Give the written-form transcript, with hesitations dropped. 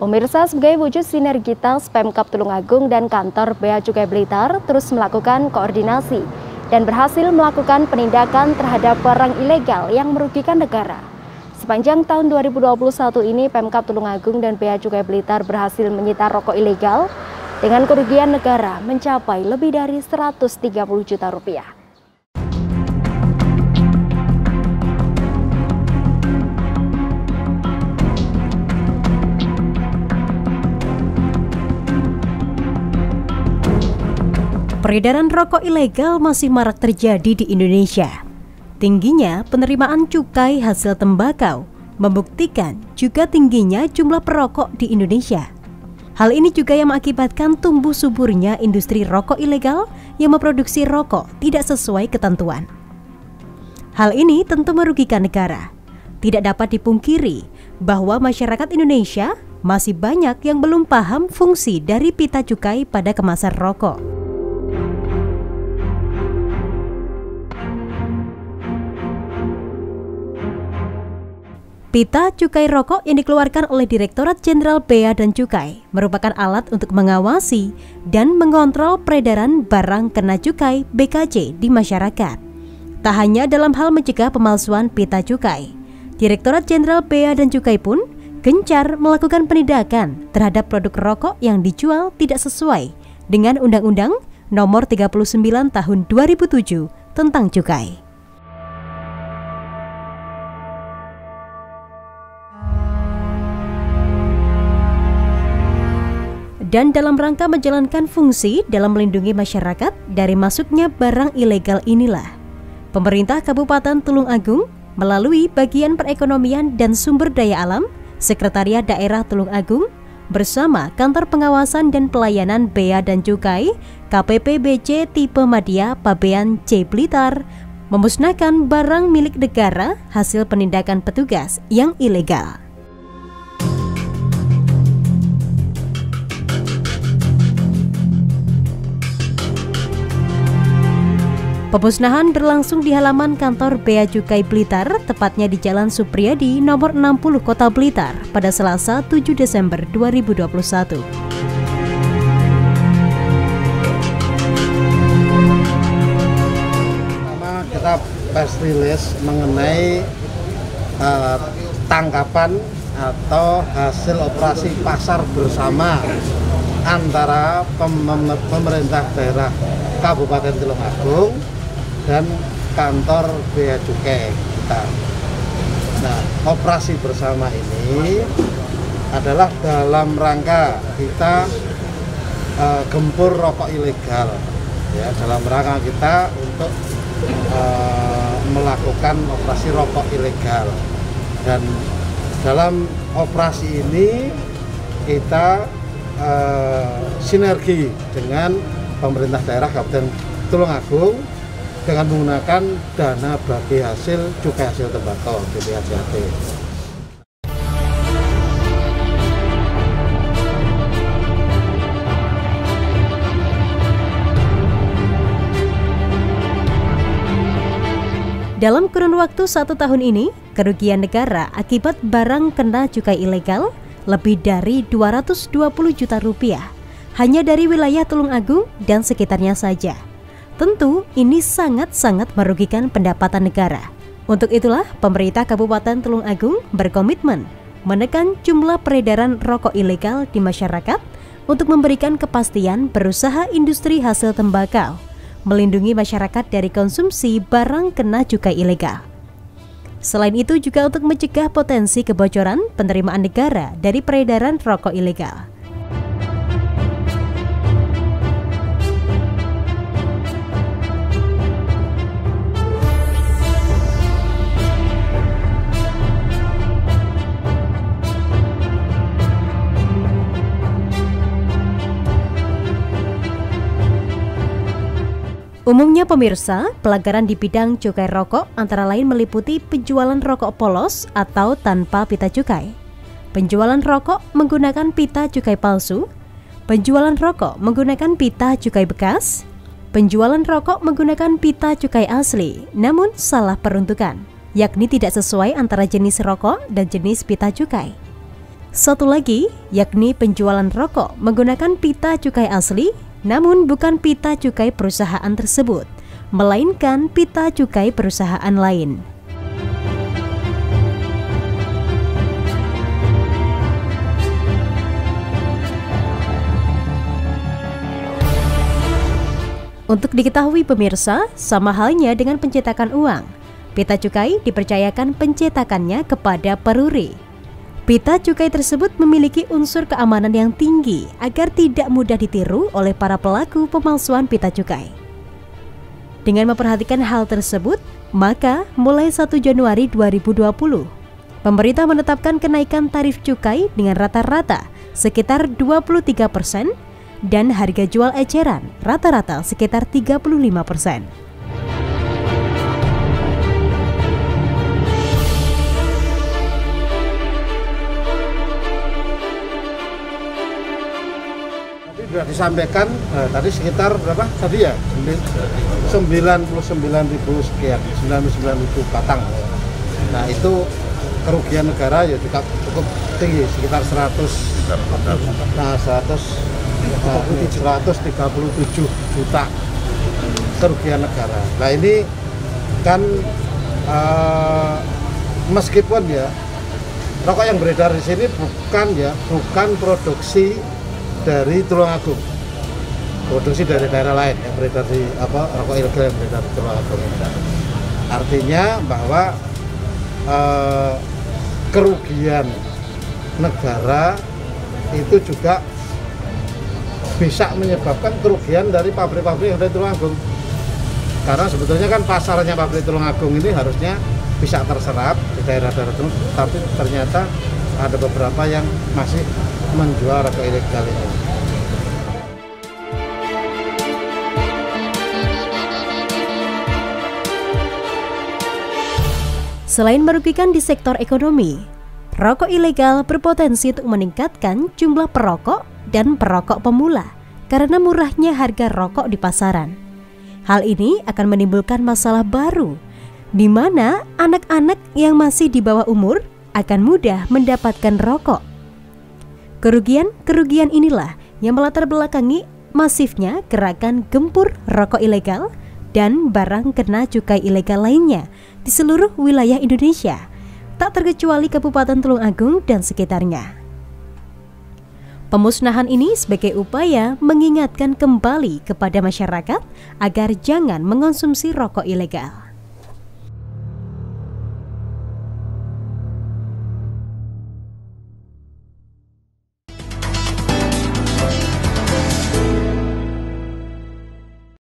Pemirsa, sebagai wujud sinergitas Pemkab Tulungagung dan kantor Bea Cukai Blitar terus melakukan koordinasi dan berhasil melakukan penindakan terhadap barang ilegal yang merugikan negara. Sepanjang tahun 2021 ini, Pemkab Tulungagung dan Bea Cukai Blitar berhasil menyita rokok ilegal dengan kerugian negara mencapai lebih dari 130 juta rupiah. Peredaran rokok ilegal masih marak terjadi di Indonesia. Tingginya penerimaan cukai hasil tembakau membuktikan juga tingginya jumlah perokok di Indonesia. Hal ini juga yang mengakibatkan tumbuh suburnya industri rokok ilegal yang memproduksi rokok tidak sesuai ketentuan. Hal ini tentu merugikan negara. Tidak dapat dipungkiri bahwa masyarakat Indonesia masih banyak yang belum paham fungsi dari pita cukai pada kemasan rokok. Pita cukai rokok yang dikeluarkan oleh Direktorat Jenderal Bea dan Cukai merupakan alat untuk mengawasi dan mengontrol peredaran barang kena cukai BKJ di masyarakat. Tak hanya dalam hal mencegah pemalsuan pita cukai, Direktorat Jenderal Bea dan Cukai pun gencar melakukan penindakan terhadap produk rokok yang dijual tidak sesuai dengan Undang-Undang Nomor 39 Tahun 2007 tentang cukai. Dan dalam rangka menjalankan fungsi dalam melindungi masyarakat dari masuknya barang ilegal inilah, pemerintah Kabupaten Tulungagung melalui Bagian Perekonomian dan Sumber Daya Alam, Sekretariat Daerah Tulungagung, bersama Kantor Pengawasan dan Pelayanan Bea dan Cukai, KPPBC Tipe Madya Pabean C Blitar, memusnahkan barang milik negara hasil penindakan petugas yang ilegal. Pemusnahan berlangsung di halaman kantor Bea Cukai Blitar, tepatnya di Jalan Supriyadi nomor 60 Kota Blitar pada Selasa 7 Desember 2021. Pertama, kita press release mengenai tangkapan atau hasil operasi pasar bersama antara pemerintah daerah Kabupaten Tulungagung dan kantor Bea Cukai kita. Nah, operasi bersama ini adalah dalam rangka kita gempur rokok ilegal, ya, dalam rangka kita untuk melakukan operasi rokok ilegal. Dan dalam operasi ini kita sinergi dengan pemerintah daerah Kabupaten Tulungagung dengan menggunakan dana bagi hasil cukai hasil tembakau DBHJT. Dalam kurun waktu 1 tahun ini, kerugian negara akibat barang kena cukai ilegal lebih dari 220 juta rupiah hanya dari wilayah Tulungagung dan sekitarnya saja. Tentu ini sangat-sangat merugikan pendapatan negara. Untuk itulah pemerintah Kabupaten Tulungagung berkomitmen menekan jumlah peredaran rokok ilegal di masyarakat untuk memberikan kepastian berusaha industri hasil tembakau, melindungi masyarakat dari konsumsi barang kena cukai ilegal. Selain itu juga untuk mencegah potensi kebocoran penerimaan negara dari peredaran rokok ilegal. Umumnya pemirsa, pelanggaran di bidang cukai rokok antara lain meliputi penjualan rokok polos atau tanpa pita cukai, penjualan rokok menggunakan pita cukai palsu, penjualan rokok menggunakan pita cukai bekas, penjualan rokok menggunakan pita cukai asli namun salah peruntukan, yakni tidak sesuai antara jenis rokok dan jenis pita cukai. Satu lagi, yakni penjualan rokok menggunakan pita cukai asli, namun bukan pita cukai perusahaan tersebut, melainkan pita cukai perusahaan lain. Untuk diketahui pemirsa, sama halnya dengan pencetakan uang. Pita cukai dipercayakan pencetakannya kepada peruri. Pita cukai tersebut memiliki unsur keamanan yang tinggi agar tidak mudah ditiru oleh para pelaku pemalsuan pita cukai. Dengan memperhatikan hal tersebut, maka mulai 1 Januari 2020, pemerintah menetapkan kenaikan tarif cukai dengan rata-rata sekitar 23%, dan harga jual eceran rata-rata sekitar 35%. Sudah disampaikan tadi sekitar berapa tadi ya? 99.000 sekian, 99.000 batang. Nah, itu kerugian negara ya juga cukup tinggi, sekitar 137 juta kerugian negara. Nah, ini kan meskipun ya rokok yang beredar di sini bukan produksi dari Tulungagung, produksi dari daerah lain yang beredar di rokok ilegal yang beredar di Tulungagung. Artinya bahwa kerugian negara itu juga bisa menyebabkan kerugian dari pabrik-pabrik yang ada di Tulungagung. Karena sebetulnya kan pasarnya pabrik Tulungagung ini harusnya bisa terserap di daerah-daerah tertentu, tapi ternyata ada beberapa yang masih menjual rokok ilegal ini. Selain merugikan di sektor ekonomi, rokok ilegal berpotensi untuk meningkatkan jumlah perokok dan perokok pemula karena murahnya harga rokok di pasaran. Hal ini akan menimbulkan masalah baru, di mana anak-anak yang masih di bawah umur akan mudah mendapatkan rokok. Kerugian inilah yang melatar belakangi masifnya gerakan gempur rokok ilegal dan barang kena cukai ilegal lainnya di seluruh wilayah Indonesia, tak terkecuali Kabupaten Tulungagung dan sekitarnya. Pemusnahan ini sebagai upaya mengingatkan kembali kepada masyarakat agar jangan mengonsumsi rokok ilegal.